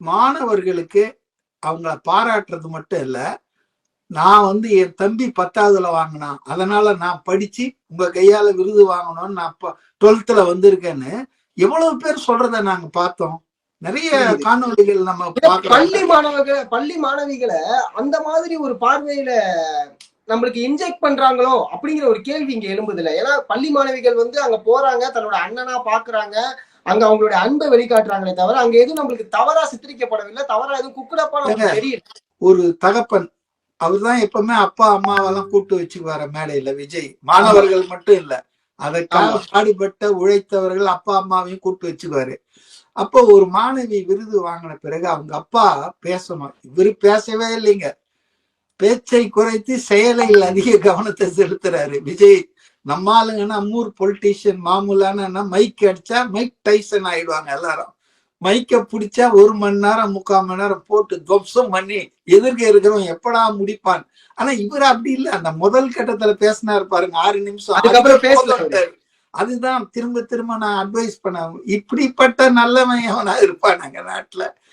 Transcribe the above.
மாணவர்களுக்கு அவங்கள பாராட்டுறது மட்டும் இல்ல, நான் வந்து என் தம்பி 10வதுல வாங்கினான், அதனால நான் படிச்சு உங்க கையால விருது வாங்கணும்னு நான் 12th வந்திருக்கேன்னு எவ்வளவு பேர் சொல்றத நாங்க பார்த்தோம். நிறைய காணொளிகள் நம்ம பள்ளி மாணவிகளை அந்த மாதிரி ஒரு பார்வையில நம்மளுக்கு இன்ஜெக்ட் பண்றாங்களோ அப்படிங்கிற ஒரு கேள்வி இங்க எழும்புது இல்ல. ஏன்னா பள்ளி மாணவிகள் வந்து அங்க போறாங்க, தன்னோட அண்ணனா பாக்குறாங்க, அங்க அவங்களுடைய அன்பை வெளிக்காட்டுறாங்களே தவிர அங்க எதுவும் நம்மளுக்கு தவறா சித்தரிக்கப்படவில்லை, தவறா எதுவும் குக்குடப்பா நமக்கு தெரியல. ஒரு தகப்பன் அவர்தான் எப்பவுமே அப்பா அம்மாவெல்லாம் கூட்டு வச்சுக்குவார மேடையில விஜய். மாணவர்கள் மட்டும் இல்ல, அதற்காக பாடுபட்ட உழைத்தவர்கள் அப்பா அம்மாவையும் கூட்டு வச்சுக்குவாரு. அப்போ ஒரு மாணவி விருது வாங்கின பிறகு அவங்க அப்பா பேசணும். இவரு பேசவே இல்லைங்க, பேச்சை குறைத்து செயலில் அதிக கவனத்தை செலுத்துறாரு விஜய். நம்ம ஆளுங்கன்னா அம்மூர் பொலிட்டீஷியன் மாமூலான மைக் அடிச்சா மைக் டைசன் ஆயிடுவாங்க எல்லாரும். மைக்க பிடிச்சா 1 மணி நேரம் 3/4 மணி நேரம் போட்டு துவம்சம் பண்ணி எதிர்க்க இருக்கிறவன் எப்படா முடிப்பான். ஆனா இவர் அப்படி இல்லை. அந்த முதல் கட்டத்துல பேசினாரு பாருங்க 6 நிமிஷம், அதுக்கப்புறம் அதுதான் திரும்ப திரும்ப நான் அட்வைஸ் பண்ண, இப்படிப்பட்ட நல்லவன் எவனா இருப்பான் நாங்க நாட்டுல.